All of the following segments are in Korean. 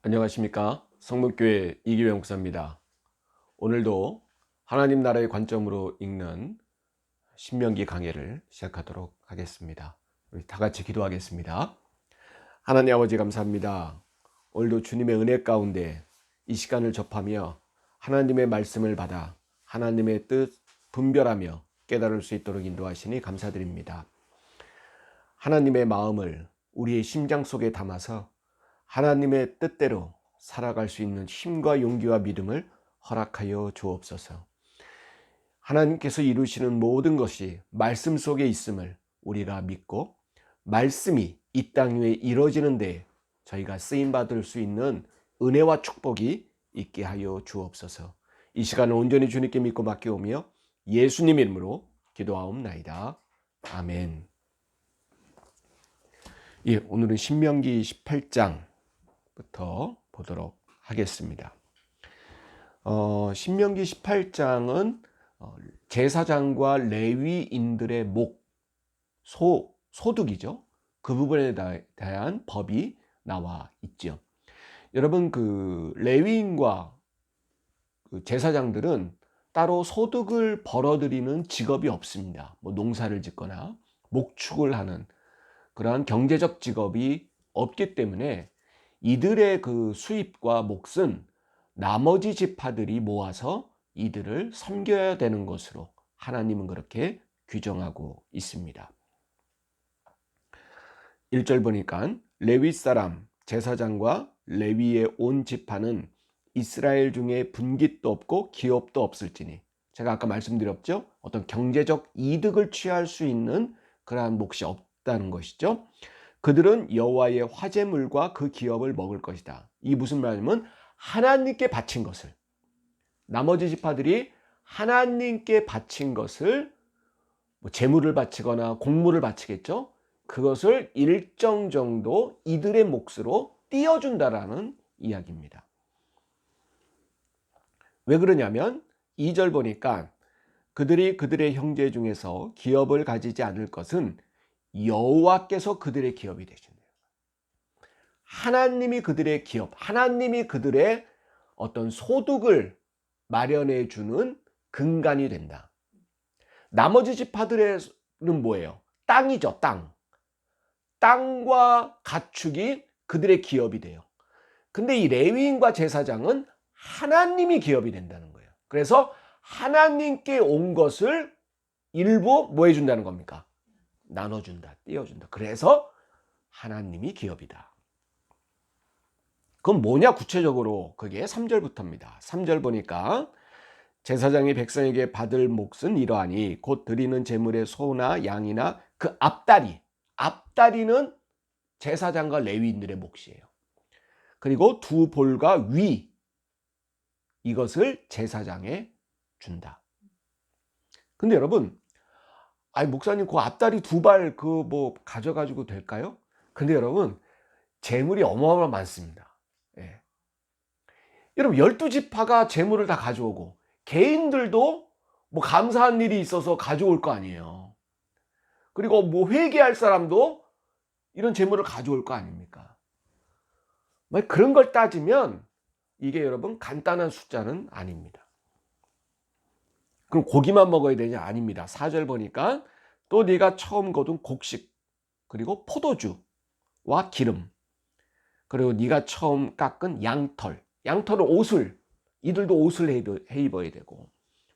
안녕하십니까, 성문교회 이기회 목사입니다. 오늘도 하나님 나라의 관점으로 읽는 신명기 강해를 시작하도록 하겠습니다. 우리 다 같이 기도하겠습니다. 하나님 아버지 감사합니다. 오늘도 주님의 은혜 가운데 이 시간을 접하며 하나님의 말씀을 받아 하나님의 뜻 분별하며 깨달을 수 있도록 인도하시니 감사드립니다. 하나님의 마음을 우리의 심장 속에 담아서 하나님의 뜻대로 살아갈 수 있는 힘과 용기와 믿음을 허락하여 주옵소서. 하나님께서 이루시는 모든 것이 말씀 속에 있음을 우리가 믿고 말씀이 이 땅 위에 이루어지는 데 저희가 쓰임받을 수 있는 은혜와 축복이 있게 하여 주옵소서. 이 시간을 온전히 주님께 믿고 맡겨오며 예수님 이름으로 기도하옵나이다. 아멘. 예, 오늘은 신명기 18장부터 보도록 하겠습니다. 신명기 18장은 제사장과 레위인들의 소득이죠. 그 부분에 대한 법이 나와 있죠. 여러분, 그 레위인과 그 제사장들은 따로 소득을 벌어들이는 직업이 없습니다. 뭐 농사를 짓거나 목축을 하는 그러한 경제적 직업이 없기 때문에 이들의 그 수입과 몫은 나머지 지파들이 모아서 이들을 섬겨야 되는 것으로 하나님은 그렇게 규정하고 있습니다. 1절 보니까 레위 사람 제사장과 레위의 온 지파는 이스라엘 중에 분깃도 없고 기업도 없을지니, 제가 아까 말씀드렸죠. 어떤 경제적 이득을 취할 수 있는 그러한 몫이 없다는 것이죠. 그들은 여호와의 화제물과 그 기업을 먹을 것이다. 이게 무슨 말이냐면 하나님께 바친 것을, 나머지 지파들이 하나님께 바친 것을 제물을 바치거나 곡물을 바치겠죠. 그것을 일정 정도 이들의 몫으로 띄워준다라는 이야기입니다. 왜 그러냐면 2절 보니까 그들이 그들의 형제 중에서 기업을 가지지 않을 것은 여호와께서 그들의 기업이 되신대요. 하나님이 그들의 기업, 하나님이 그들의 어떤 소득을 마련해 주는 근간이 된다. 나머지 지파들은 뭐예요? 땅이죠, 땅. 땅과 가축이 그들의 기업이 돼요. 근데 이 레위인과 제사장은 하나님이 기업이 된다는 거예요. 그래서 하나님께 온 것을 일부 뭐 해준다는 겁니까? 나눠준다, 띄워준다. 그래서 하나님이 기업이다. 그건 뭐냐 구체적으로? 그게 3절부터입니다. 3절 보니까 제사장이 백성에게 받을 몫은 이러하니 곧 드리는 제물의 소나 양이나 그 앞다리는 제사장과 레위인들의 몫이에요. 그리고 두 볼과 위, 이것을 제사장에 준다. 근데 여러분, 아니 목사님 그 앞다리 두 발 그 뭐 가져가지고 될까요? 근데 여러분, 재물이 어마어마 많습니다. 예. 여러분 12지파가 재물을 다 가져오고 개인들도 뭐 감사한 일이 있어서 가져올 거 아니에요. 그리고 뭐 회개할 사람도 이런 재물을 가져올 거 아닙니까? 그런 걸 따지면 이게 여러분 간단한 숫자는 아닙니다. 그럼 고기만 먹어야 되냐? 아닙니다. 4절 보니까 또 네가 처음 거둔 곡식, 그리고 포도주와 기름, 그리고 네가 처음 깎은 양털은 옷을, 이들도 옷을 해 입어야 되고,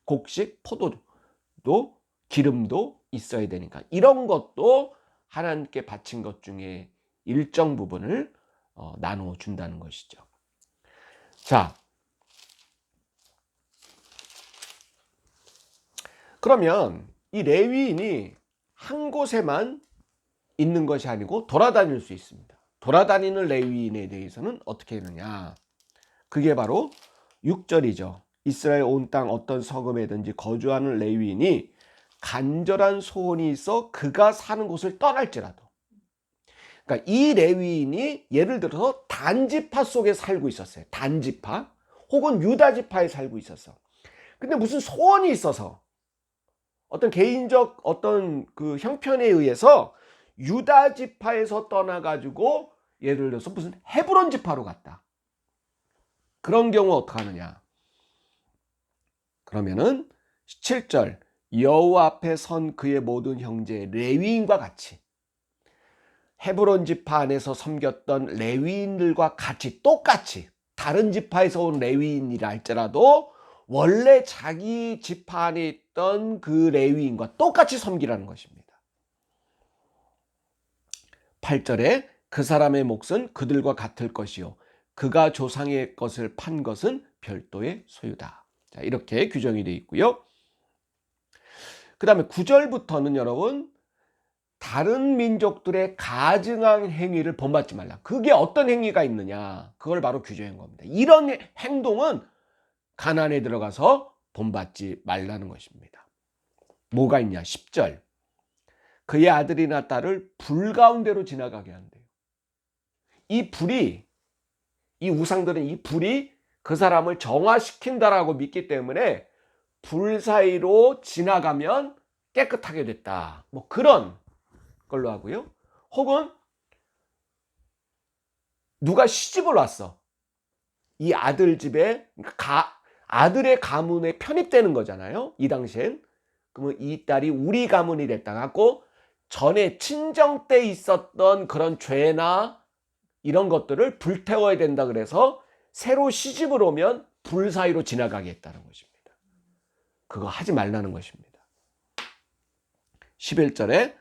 곡식, 포도도 기름도 있어야 되니까 이런 것도 하나님께 바친 것 중에 일정 부분을 나누어 준다는 것이죠. 자, 그러면 이 레위인이 한 곳에만 있는 것이 아니고 돌아다닐 수 있습니다. 돌아다니는 레위인에 대해서는 어떻게 했느냐? 그게 바로 6절이죠. 이스라엘 온 땅 어떤 성읍에든지 거주하는 레위인이 간절한 소원이 있어 그가 사는 곳을 떠날지라도, 그러니까 이 레위인이 예를 들어서 단지파 속에 살고 있었어요. 단지파 혹은 유다지파에 살고 있었어. 근데 무슨 소원이 있어서 어떤 개인적 어떤 그 형편에 의해서 유다 지파에서 떠나가지고 예를 들어서 무슨 헤브론 지파로 갔다. 그런 경우 어떡하느냐? 그러면은 7절 여호와 앞에 선 그의 모든 형제 레위인과 같이 헤브론 지파 안에서 섬겼던 레위인들과 같이 똑같이 다른 지파에서 온 레위인이라 할지라도 원래 자기 지파 안에 있던 그 레위인과 똑같이 섬기라는 것입니다. 8절에 그 사람의 몫은 그들과 같을 것이요 그가 조상의 것을 판 것은 별도의 소유다. 자, 이렇게 규정이 되어 있고요. 그 다음에 9절부터는 여러분 다른 민족들의 가증한 행위를 본받지 말라. 그게 어떤 행위가 있느냐? 그걸 바로 규정한 겁니다. 이런 행동은 가나안에 들어가서 본받지 말라는 것입니다. 뭐가 있냐? 10절 그의 아들이나 딸을 불 가운데로 지나가게 한대요. 이 불이 이 우상들은 이 불이 그 사람을 정화시킨다라고 믿기 때문에 불 사이로 지나가면 깨끗하게 됐다. 뭐 그런 걸로 하고요. 혹은 누가 시집을 왔어. 이 아들 집에 아들의 가문에 편입되는 거잖아요. 이 당시엔. 그러면 이 딸이 우리 가문이 됐다 갖고 전에 친정 때 있었던 그런 죄나 이런 것들을 불태워야 된다 그래서 새로 시집을 오면 불 사이로 지나가게 했다는 것입니다. 그거 하지 말라는 것입니다. 11절에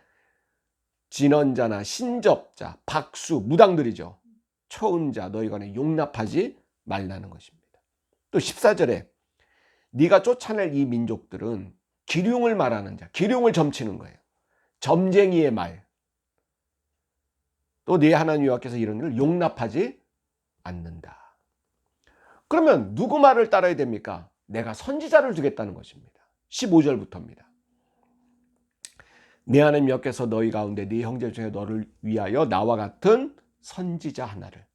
진언자나 신접자, 박수, 무당들이죠. 초은자 너희가 용납하지 말라는 것입니다. 또 14절에 네가 쫓아낼 이 민족들은 기륭을 말하는 자, 기륭을 점치는 거예요. 점쟁이의 말. 또 네 하나님 여호와께서 이런 일을 용납하지 않는다. 그러면 누구 말을 따라야 됩니까? 내가 선지자를 두겠다는 것입니다. 15절부터입니다. 네 하나님 여호와께서 너희 가운데 네 형제 중에 너를 위하여 나와 같은 선지자 하나를.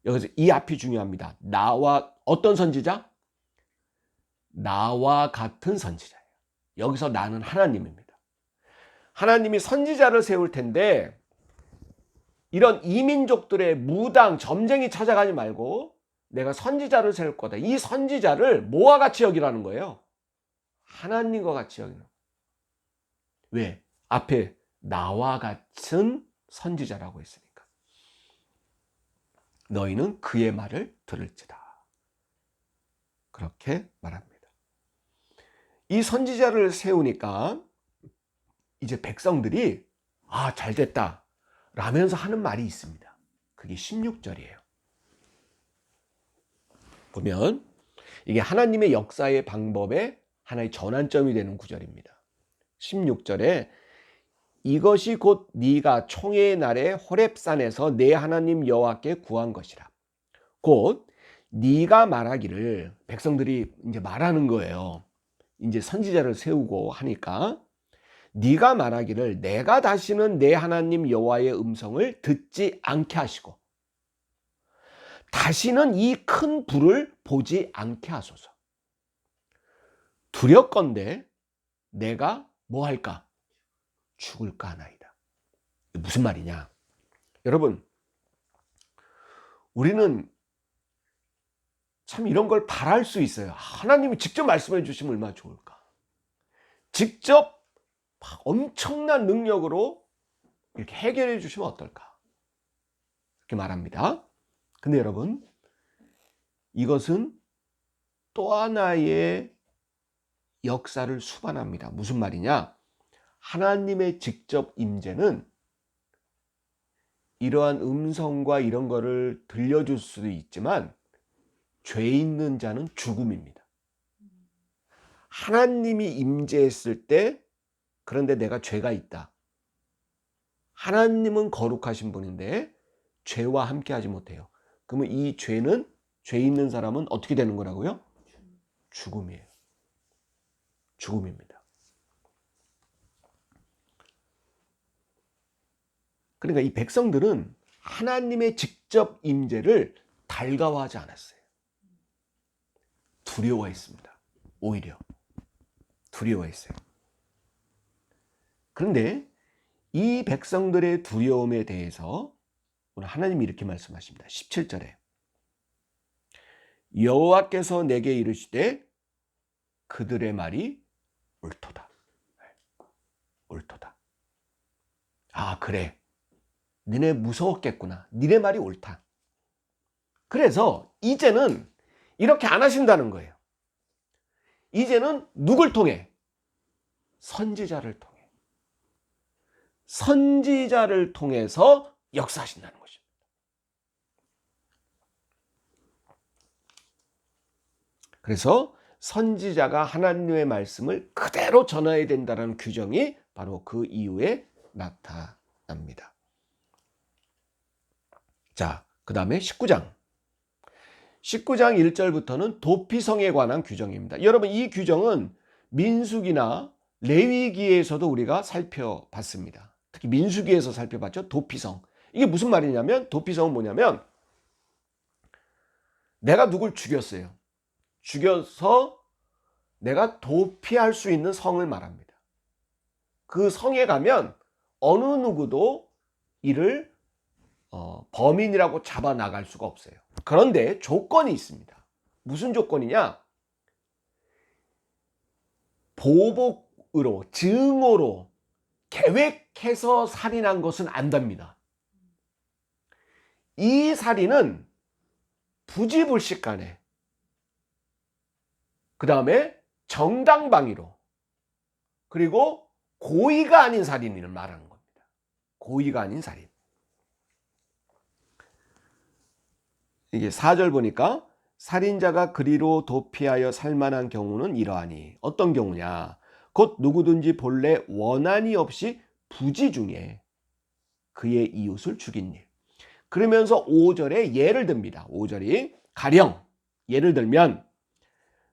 여기서 이 앞이 중요합니다. 나와 어떤 선지자? 나와 같은 선지자예요. 여기서 나는 하나님입니다. 하나님이 선지자를 세울 텐데 이런 이민족들의 무당, 점쟁이 찾아가지 말고 내가 선지자를 세울 거다. 이 선지자를 뭐와 같이 여기라는 거예요? 하나님과 같이 여기는 거예요. 왜? 앞에 나와 같은 선지자라고 했으니까. 너희는 그의 말을 들을지다. 그렇게 말합니다. 이 선지자를 세우니까 이제 백성들이 잘됐다 라면서 하는 말이 있습니다. 그게 16절이에요. 보면 이게 하나님의 역사의 방법의 하나의 전환점이 되는 구절입니다. 16절에 이것이 곧 네가 총회의 날에 호렙산에서 내 하나님 여호와께 구한 것이라. 곧 네가 말하기를, 백성들이 이제 말하는 거예요. 이제 선지자를 세우고 하니까 네가 말하기를 내가 다시는 내 하나님 여호와의 음성을 듣지 않게 하시고 다시는 이 큰 불을 보지 않게 하소서. 두렵건대 내가 뭐 할까? 죽을까 하나이다. 무슨 말이냐? 여러분, 우리는 참 이런 걸 바랄 수 있어요. 하나님이 직접 말씀해 주시면 얼마나 좋을까? 직접 엄청난 능력으로 이렇게 해결해 주시면 어떨까? 이렇게 말합니다. 근데 여러분, 이것은 또 하나의 역사를 수반합니다. 무슨 말이냐? 하나님의 직접 임재는 이러한 음성과 이런 거를 들려줄 수도 있지만 죄 있는 자는 죽음입니다. 하나님이 임재했을 때 그런데 내가 죄가 있다. 하나님은 거룩하신 분인데 죄와 함께 하지 못해요. 그러면 이 죄는, 죄 있는 사람은 어떻게 되는 거라고요? 죽음이에요. 죽음입니다. 그러니까 이 백성들은 하나님의 직접 임재를 달가워하지 않았어요. 두려워했습니다. 오히려 두려워했어요. 그런데 이 백성들의 두려움에 대해서 오늘 하나님이 이렇게 말씀하십니다. 17절에 여호와께서 내게 이르시되 그들의 말이 옳도다. 옳도다. 아, 그래. 니네 무서웠겠구나. 니네 말이 옳다. 그래서 이제는 이렇게 안 하신다는 거예요. 이제는 누굴 통해? 선지자를 통해. 선지자를 통해서 역사하신다는 것입니다. 그래서 선지자가 하나님의 말씀을 그대로 전해야 된다는 규정이 바로 그 이후에 나타납니다. 자, 그 다음에 19장 1절부터는 도피성에 관한 규정입니다. 여러분, 이 규정은 민수기나 레위기에서도 우리가 살펴봤습니다. 특히 민수기에서 살펴봤죠. 도피성. 이게 무슨 말이냐면, 도피성은 뭐냐면 내가 누굴 죽였어요. 죽여서 내가 도피할 수 있는 성을 말합니다. 그 성에 가면 어느 누구도 이를 범인이라고 잡아 나갈 수가 없어요. 그런데 조건이 있습니다. 무슨 조건이냐? 보복으로, 증오로 계획해서 살인한 것은 안 됩니다. 이 살인은 부지불식간에, 그 다음에 정당방위로, 그리고 고의가 아닌 살인을 말하는 겁니다. 고의가 아닌 살인. 이게 4절 보니까 살인자가 그리로 도피하여 살만한 경우는 이러하니, 어떤 경우냐? 곧 누구든지 본래 원한이 없이 부지 중에 그의 이웃을 죽인 일. 그러면서 5절에 예를 듭니다. 5절이 가령 예를 들면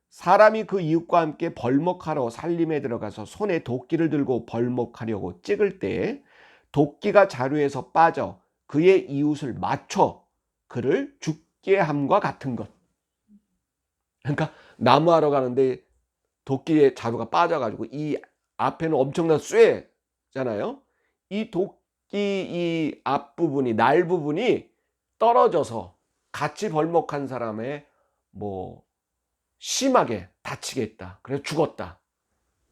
사람이 그 이웃과 함께 벌목하러 살림에 들어가서 손에 도끼를 들고 벌목하려고 찍을 때 도끼가 자루에서 빠져 그의 이웃을 맞춰 그를 죽게 함과 같은 것. 그러니까 나무하러 가는데 도끼의 자루가 빠져가지고 이 앞에는 엄청난 쇠잖아요. 이 도끼 이 앞부분이, 날 부분이 떨어져서 같이 벌목한 사람의 심하게 다치게 했다. 그래서 죽었다.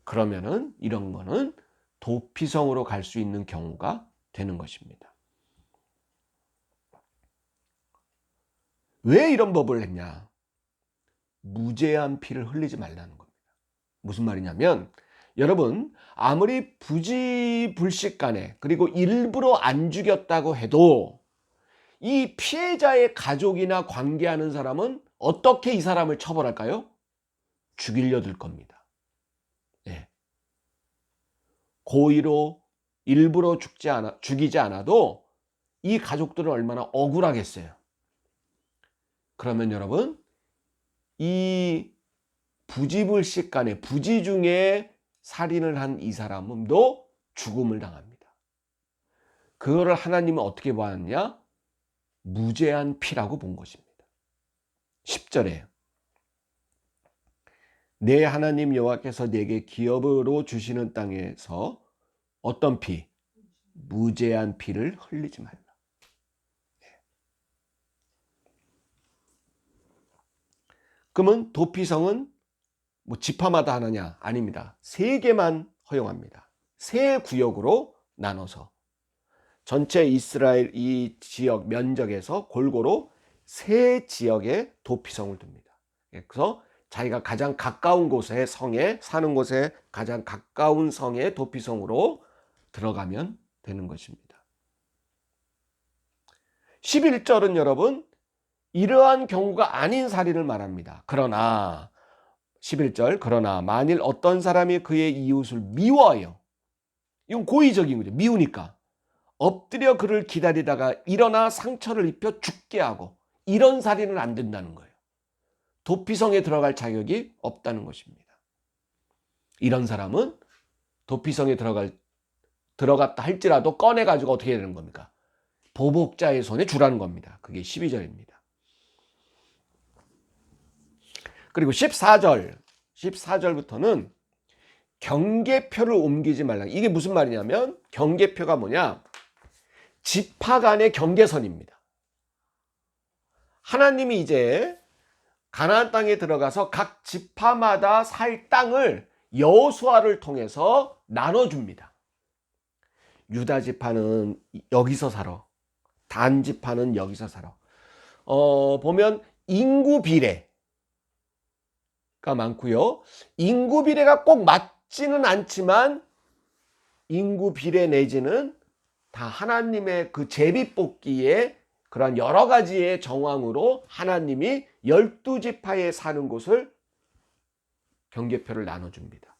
그러면은 이런 거는 도피성으로 갈 수 있는 경우가 되는 것입니다. 왜 이런 법을 했냐? 무죄한 피를 흘리지 말라는 겁니다. 무슨 말이냐면, 여러분, 아무리 부지불식간에, 그리고 일부러 안 죽였다고 해도 이 피해자의 가족이나 관계하는 사람은 어떻게 이 사람을 처벌할까요? 죽이려 들 겁니다. 네. 고의로 일부러 죽이지 않아도 이 가족들은 얼마나 억울하겠어요. 그러면 여러분, 이 부지불식간에, 부지 중에 살인을 한 이 사람도 죽음을 당합니다. 그거를 하나님은 어떻게 보았냐? 무죄한 피라고 본 것입니다. 10절에 내 하나님 여호와께서 내게 기업으로 주시는 땅에서 어떤 피? 무죄한 피를 흘리지 말라. 그러면 도피성은 지파마다 하느냐? 아닙니다. 3개만 허용합니다. 3구역으로 나눠서 전체 이스라엘 이 지역 면적에서 골고루 3지역에 도피성을 둡니다. 그래서 자기가 가장 가까운 곳에, 성에 사는 곳에 가장 가까운 성에 도피성으로 들어가면 되는 것입니다. 11절은 여러분, 이러한 경우가 아닌 살인을 말합니다. 그러나 11절, 그러나 만일 어떤 사람이 그의 이웃을 미워하여, 이건 고의적인 거죠. 미우니까 엎드려 그를 기다리다가 일어나 상처를 입혀 죽게 하고, 이런 살인은 안 된다는 거예요. 도피성에 들어갈 자격이 없다는 것입니다. 이런 사람은 도피성에 들어갔다 할지라도 꺼내가지고 어떻게 되는 겁니까? 보복자의 손에 주라는 겁니다. 그게 12절입니다. 그리고 14절부터는 경계표를 옮기지 말라. 이게 무슨 말이냐면, 경계표가 뭐냐? 지파 간의 경계선입니다. 하나님이 이제 가나안 땅에 들어가서 각 지파마다 살 땅을 여호수아를 통해서 나눠줍니다. 유다 지파는 여기서 살아. 단 지파는 여기서 살아. 보면 인구 비례가 많고요. 인구 비례가 꼭 맞지는 않지만 인구 비례 내지는 다 하나님의 그 제비뽑기에 그런 여러 가지의 정황으로 하나님이 12지파에 사는 곳을 경계표를 나눠줍니다.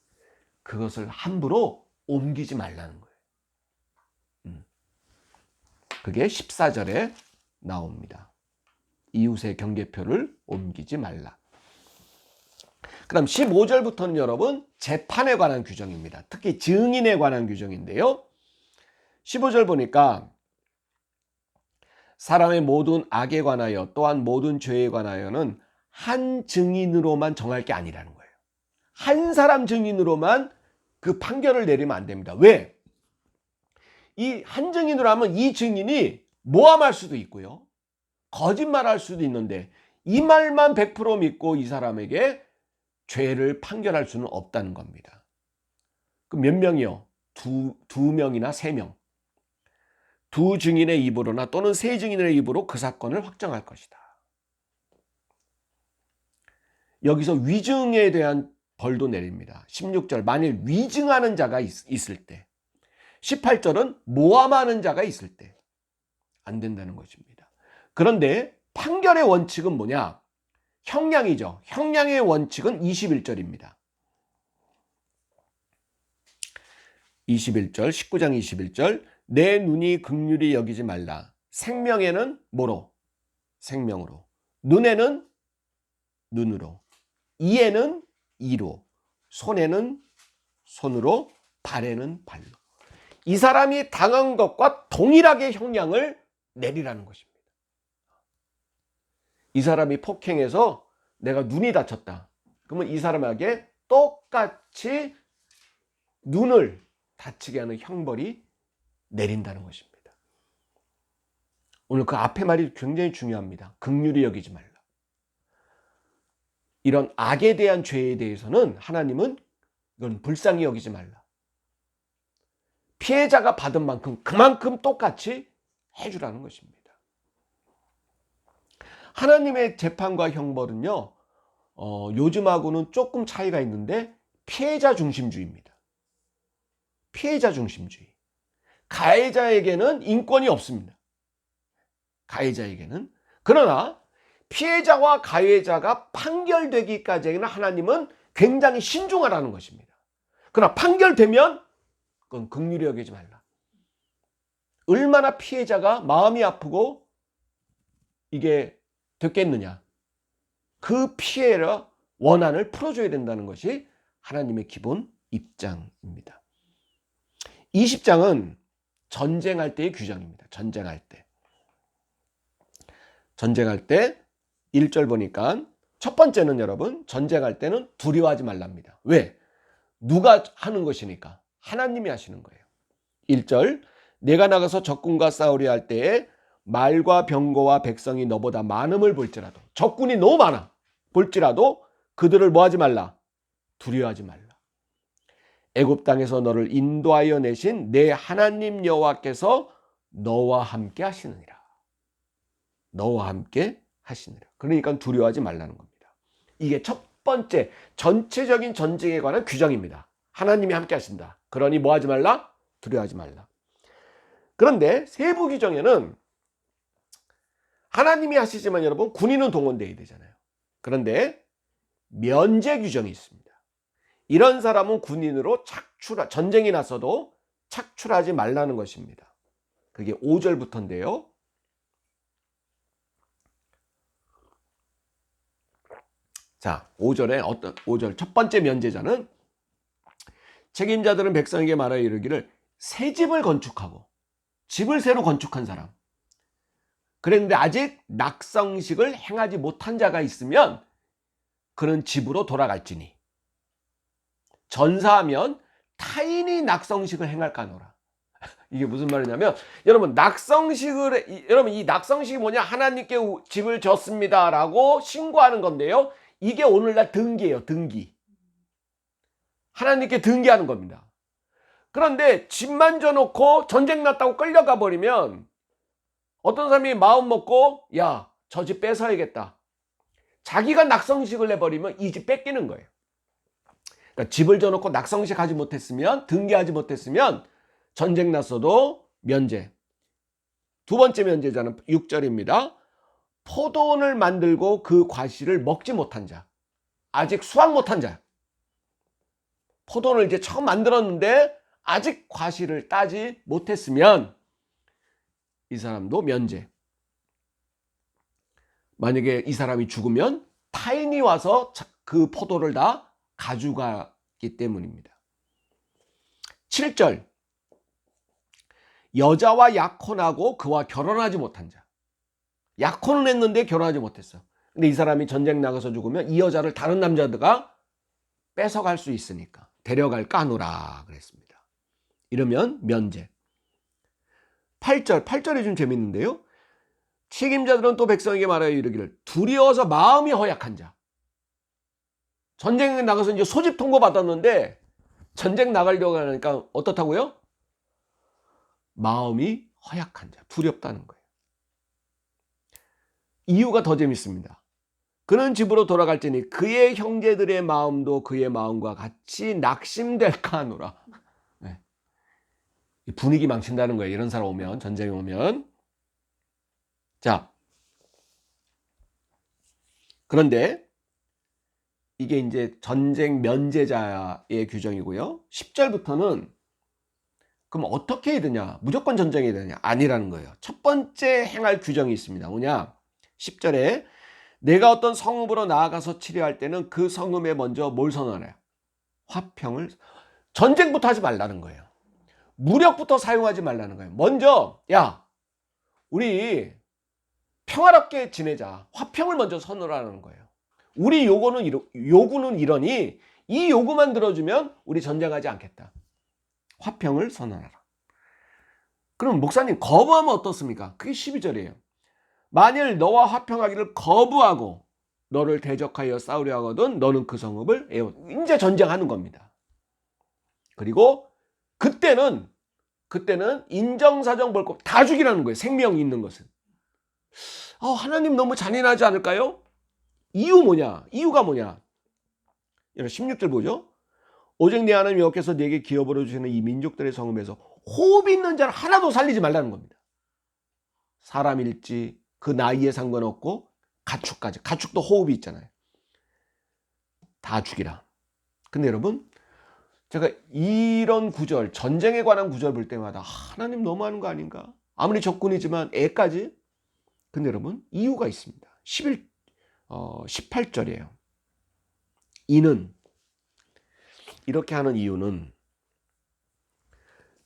그것을 함부로 옮기지 말라는 거예요. 그게 14절에 나옵니다. 이웃의 경계표를 옮기지 말라. 그럼 15절부터는 여러분 재판에 관한 규정입니다. 특히 증인에 관한 규정인데요. 15절 보니까 사람의 모든 악에 관하여 또한 모든 죄에 관하여는 한 증인으로만 정할 게 아니라는 거예요. 한 사람 증인으로만 그 판결을 내리면 안 됩니다. 왜? 이 한 증인으로 하면 이 증인이 모함할 수도 있고요. 거짓말할 수도 있는데 이 말만 100% 믿고 이 사람에게 죄를 판결할 수는 없다는 겁니다. 그 몇 명이요? 두 명이나 세 명. 두 증인의 입으로나 또는 세 증인의 입으로 그 사건을 확정할 것이다. 여기서 위증에 대한 벌도 내립니다. 16절 만일 위증하는 자가 있을 때, 18절은 모함하는 자가 있을 때 안 된다는 것입니다. 그런데 판결의 원칙은 뭐냐? 형량이죠. 형량의 원칙은 21절입니다. 21절, 19장 21절 내 눈이 긍휼히 여기지 말라. 생명에는 뭐로? 생명으로. 눈에는 눈으로. 이에는 이로. 손에는 손으로. 발에는 발로. 이 사람이 당한 것과 동일하게 형량을 내리라는 것입니다. 이 사람이 폭행해서 내가 눈이 다쳤다. 그러면 이 사람에게 똑같이 눈을 다치게 하는 형벌이 내린다는 것입니다. 오늘 그 앞에 말이 굉장히 중요합니다. 긍휼히 여기지 말라. 이런 악에 대한 죄에 대해서는 하나님은 이건 불쌍히 여기지 말라. 피해자가 받은 만큼 그만큼 똑같이 해주라는 것입니다. 하나님의 재판과 형벌은요, 요즘하고는 조금 차이가 있는데 피해자 중심주의입니다. 피해자 중심주의. 가해자에게는 인권이 없습니다. 가해자에게는. 그러나 피해자와 가해자가 판결되기까지는 하나님은 굉장히 신중하라는 것입니다. 그러나 판결되면 그건 긍휼히 여기지 말라. 얼마나 피해자가 마음이 아프고 이게 됐겠느냐. 그 피해를 원한을 풀어줘야 된다는 것이 하나님의 기본 입장입니다. 20장은 전쟁할 때의 규정입니다. 전쟁할 때. 전쟁할 때 1절 보니까 첫 번째는 여러분 전쟁할 때는 두려워하지 말랍니다. 왜? 누가 하는 것이니까? 하나님이 하시는 거예요. 1절 내가 나가서 적군과 싸우려 할 때에 말과 병거와 백성이 너보다 많음을 볼지라도 적군이 너무 많아 볼지라도 그들을 뭐하지 말라? 두려워하지 말라. 애굽 땅에서 너를 인도하여 내신 내 하나님 여호와께서 너와 함께 하시느니라. 너와 함께 하시느니라. 그러니까 두려워하지 말라는 겁니다. 이게 첫 번째 전체적인 전쟁에 관한 규정입니다. 하나님이 함께 하신다. 그러니 뭐하지 말라? 두려워하지 말라. 그런데 세부 규정에는 하나님이 하시지만 여러분 군인은 동원되어야 되잖아요. 그런데 면제 규정이 있습니다. 이런 사람은 군인으로 전쟁이 났어도 착출하지 말라는 것입니다. 그게 5절부터인데요. 자, 5절 첫 번째 면제자는 책임자들은 백성에게 말하여 이르기를 새 집을 건축하고 집을 새로 건축한 사람. 그랬는데 아직 낙성식을 행하지 못한 자가 있으면 그는 집으로 돌아갈지니 전사하면 타인이 낙성식을 행할까노라. 이게 무슨 말이냐면 여러분 여러분 이 낙성식이 뭐냐? 하나님께 집을 졌습니다라고 신고하는 건데요. 이게 오늘날 등기예요. 등기. 하나님께 등기하는 겁니다. 그런데 집만 져놓고 전쟁 났다고 끌려가 버리면 어떤 사람이 마음 먹고 야, 저 집 뺏어야겠다. 자기가 낙성식을 내버리면 이 집 뺏기는 거예요. 그러니까 집을 져놓고 낙성식 하지 못했으면 등기하지 못했으면 전쟁 났어도 면제. 두 번째 면제자는 6절입니다. 포도원을 만들고 그 과실을 먹지 못한 자. 아직 수확 못한 자. 포도원을 이제 처음 만들었는데 아직 과실을 따지 못했으면 이 사람도 면제. 만약에 이 사람이 죽으면 타인이 와서 그 포도를 다 가져가기 때문입니다. 7절. 여자와 약혼하고 그와 결혼하지 못한 자. 약혼은 했는데 결혼하지 못했어. 근데 이 사람이 전쟁 나가서 죽으면 이 여자를 다른 남자들과 뺏어갈 수 있으니까 데려갈 까누라 그랬습니다. 이러면 면제. 8절이 좀 재밌는데요. 책임자들은 또 백성에게 말하여 이르기를 두려워서 마음이 허약한 자. 전쟁에 나가서 이제 소집 통보 받았는데 전쟁 나가려고 하니까 어떻다고요? 마음이 허약한 자, 두렵다는 거예요. 이유가 더 재밌습니다. 그는 집으로 돌아갈지니 그의 형제들의 마음도 그의 마음과 같이 낙심될까 하노라. 네. 분위기 망친다는 거예요. 이런 사람 오면, 전쟁에 오면. 자, 그런데 이게 이제 전쟁 면제자의 규정이고요. 10절부터는 그럼 어떻게 해야 되냐? 무조건 전쟁이 되냐? 아니라는 거예요. 첫 번째 행할 규정이 있습니다. 뭐냐? 10절에 내가 어떤 성읍으로 나아가서 치료할 때는 그 성읍에 먼저 뭘 선언해요? 화평을. 전쟁부터 하지 말라는 거예요. 무력부터 사용하지 말라는 거예요. 먼저 야, 우리 평화롭게 지내자. 화평을 먼저 선언하는 거예요. 우리 요구는 이러니 이 요구만 들어주면 우리 전쟁하지 않겠다. 화평을 선언하라. 그럼 목사님 거부하면 어떻습니까? 그게 12절이에요. 만일 너와 화평하기를 거부하고 너를 대적하여 싸우려 하거든 너는 그 성읍을 이제 전쟁하는 겁니다. 그리고 그때는 인정사정 볼 것 다 죽이라는 거예요. 생명이 있는 것은. 하나님 너무 잔인하지 않을까요? 이유가 뭐냐? 여러분 16절 보죠. 오직 내 하나님 여호와께서 네게 기업으로 주시는 이 민족들의 성읍에서 호흡이 있는 자를 하나도 살리지 말라는 겁니다. 사람일지 그 나이에 상관없고 가축까지. 가축도 호흡이 있잖아요. 다 죽이라. 근데 여러분 제가 이런 구절, 전쟁에 관한 구절 볼 때마다 하나님 너무하는 거 아닌가? 아무리 적군이지만 애까지. 근데 여러분 이유가 있습니다. 18절이에요. 이렇게 하는 이유는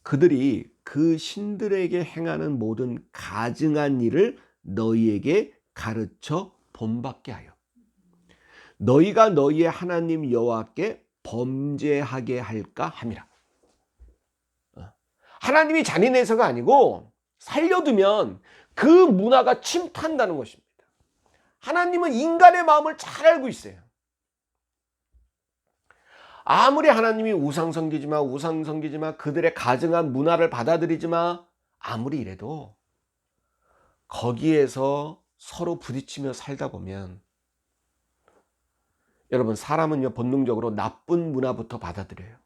그들이 그 신들에게 행하는 모든 가증한 일을 너희에게 가르쳐 본받게 하여 너희가 너희의 하나님 여호와께 범죄하게 할까 함이라. 하나님이 잔인해서가 아니고 살려두면 그 문화가 침탄다는 것입니다. 하나님은 인간의 마음을 잘 알고 있어요. 아무리 하나님이 우상 섬기지 마 그들의 가증한 문화를 받아들이지 마 아무리 이래도 거기에서 서로 부딪히며 살다 보면 여러분 사람은요 본능적으로 나쁜 문화부터 받아들여요.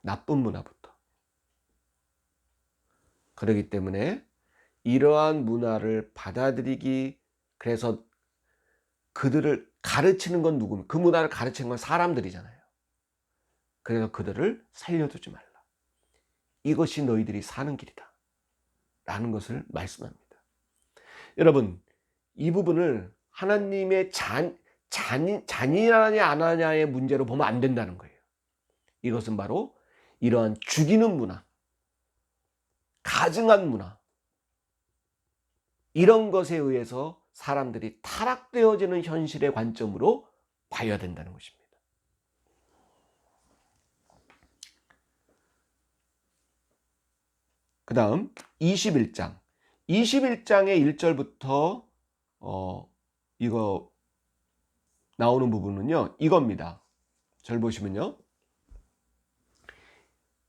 나쁜 문화부터. 그렇기 때문에 이러한 문화를 받아들이기 그래서 그들을 가르치는 건 누구면 그 문화를 가르치는 건 사람들이잖아요. 그래서 그들을 살려두지 말라. 이것이 너희들이 사는 길이다. 라는 것을 말씀합니다. 여러분 이 부분을 하나님의 잔인하냐 안 하냐의 문제로 보면 안 된다는 거예요. 이것은 바로 이러한 죽이는 문화, 가증한 문화 이런 것에 의해서 사람들이 타락되어지는 현실의 관점으로 봐야 된다는 것입니다. 그 다음 21장. 21장의 1절부터 이거 나오는 부분은요, 이겁니다. 절 보시면요.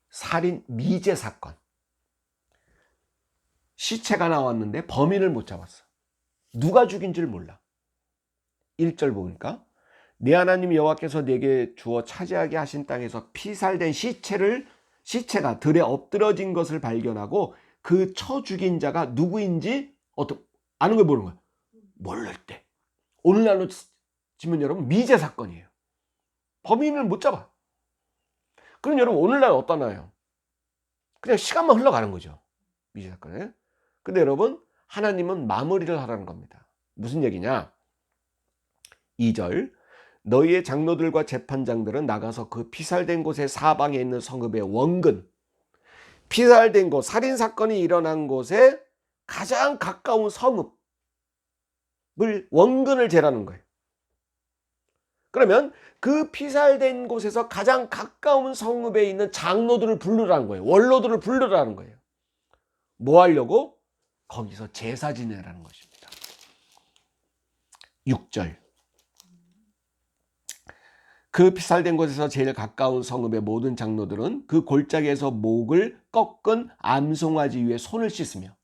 살인 미제 사건. 시체가 나왔는데 범인을 못 잡았어. 누가 죽인지를 몰라. 1절 보니까 내 하나님 여호와께서 내게 주어 차지하게 하신 땅에서 피살된 시체가 들에 엎드러진 것을 발견하고 그 쳐 죽인 자가 누구인지 아는 걸 모르는 거야. 모를 때. 오늘날로 치면 여러분 미제 사건이에요. 범인을 못 잡아. 그럼 여러분 오늘날 어떠나요? 그냥 시간만 흘러가는 거죠. 미제 사건에. 근데 여러분 하나님은 마무리를 하라는 겁니다. 무슨 얘기냐? 2절 너희의 장로들과 재판장들은 나가서 그 피살된 곳의 사방에 있는 성읍의 원근, 피살된 곳, 살인사건이 일어난 곳에 가장 가까운 성읍을 원근을 재라는 거예요. 그러면 그 피살된 곳에서 가장 가까운 성읍에 있는 장로들을 부르라는 거예요. 원로들을 부르라는 거예요. 뭐 하려고? 거기서 제사 지내라는 것입니다. 6절 그 피살된 곳에서 제일 가까운 성읍의 모든 장로들은 그 골짜기에서 목을 꺾은 암송아지 위에 손을 씻으며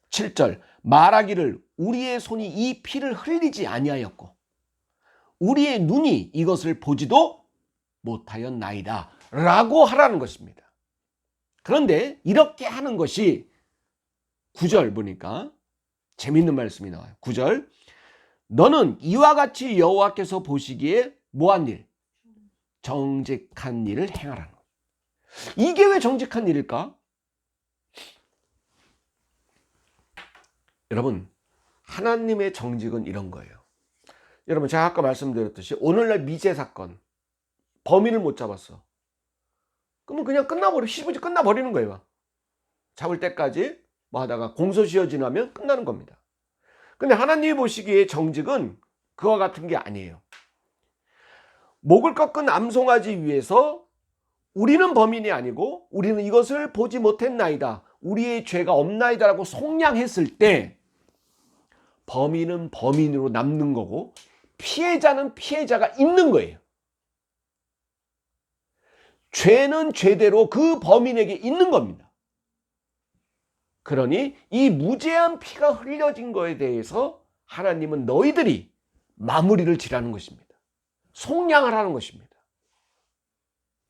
7절 말하기를 우리의 손이 이 피를 흘리지 아니하였고 우리의 눈이 이것을 보지도 못하였나이다 라고 하라는 것입니다. 그런데 이렇게 하는 것이 9절 보니까 재밌는 말씀이 나와요. 9절 너는 이와 같이 여호와께서 보시기에 뭐한 일? 정직한 일을 행하라는 거예요. 이게 왜 정직한 일일까? 여러분 하나님의 정직은 이런 거예요. 여러분 제가 아까 말씀드렸듯이 오늘날 미제 사건 범인을 못 잡았어. 그러면 그냥 시부지 끝나버리는 거예요. 잡을 때까지 뭐 하다가 공소시효 지나면 끝나는 겁니다. 근데 하나님이 보시기에 정직은 그와 같은 게 아니에요. 목을 꺾은 암송아지 위에서 우리는 범인이 아니고 우리는 이것을 보지 못했나이다. 우리의 죄가 없나이다라고 속량했을 때 범인은 범인으로 남는 거고 피해자는 피해자가 있는 거예요. 죄는 죄대로 그 범인에게 있는 겁니다. 그러니 이 무죄한 피가 흘려진 거에 대해서 하나님은 너희들이 마무리를 지라는 것입니다. 속량을 하는 것입니다.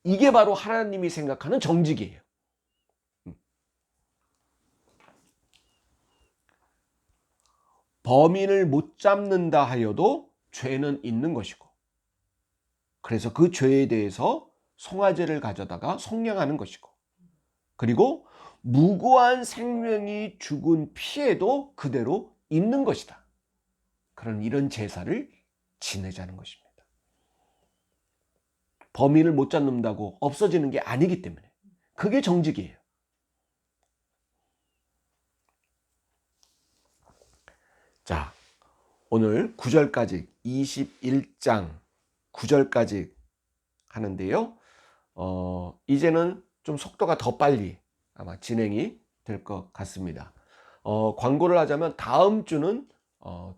이게 바로 하나님이 생각하는 정직이에요. 범인을 못 잡는다 하여도 죄는 있는 것이고 그래서 그 죄에 대해서 송아지를 가져다가 속량하는 것이고 그리고 무고한 생명이 죽은 피해도 그대로 있는 것이다. 그런 이런 제사를 지내자는 것입니다. 범인을 못 잡는다고 없어지는 게 아니기 때문에 그게 정직이에요. 자, 오늘 9절까지 21장 9절까지 하는데요. 이제는 좀 속도가 더 빨리 아마 진행이 될 것 같습니다. 광고를 하자면 다음 주는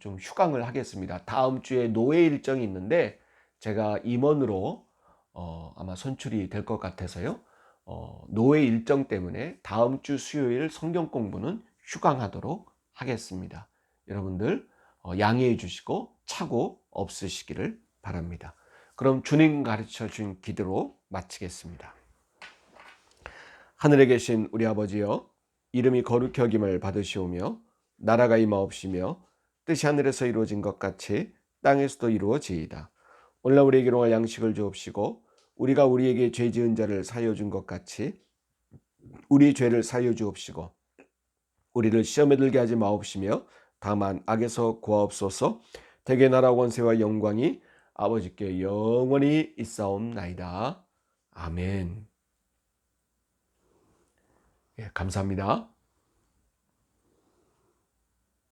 좀 휴강을 하겠습니다. 다음 주에 노예 일정이 있는데 제가 임원으로 아마 선출이 될 것 같아서요. 노예 일정 때문에 다음 주 수요일 성경 공부는 휴강하도록 하겠습니다. 여러분들 양해해 주시고 착오 없으시기를 바랍니다. 그럼 주님 가르쳐 준 기도로 마치겠습니다. 하늘에 계신 우리 아버지여, 이름이 거룩히 여김을 받으시오며 나라가 임하옵시며 뜻이 하늘에서 이루어진 것 같이 땅에서도 이루어지이다. 오늘날 우리에게 일용할 양식을 주옵시고 우리가 우리에게 죄 지은 자를 사하여 준 것 같이 우리의 죄를 사하여 주옵시고 우리를 시험에 들게 하지 마옵시며 다만 악에서 구하옵소서. 대개 나라 원세와 영광이 아버지께 영원히 있사옵나이다. 아멘. 예, 감사합니다.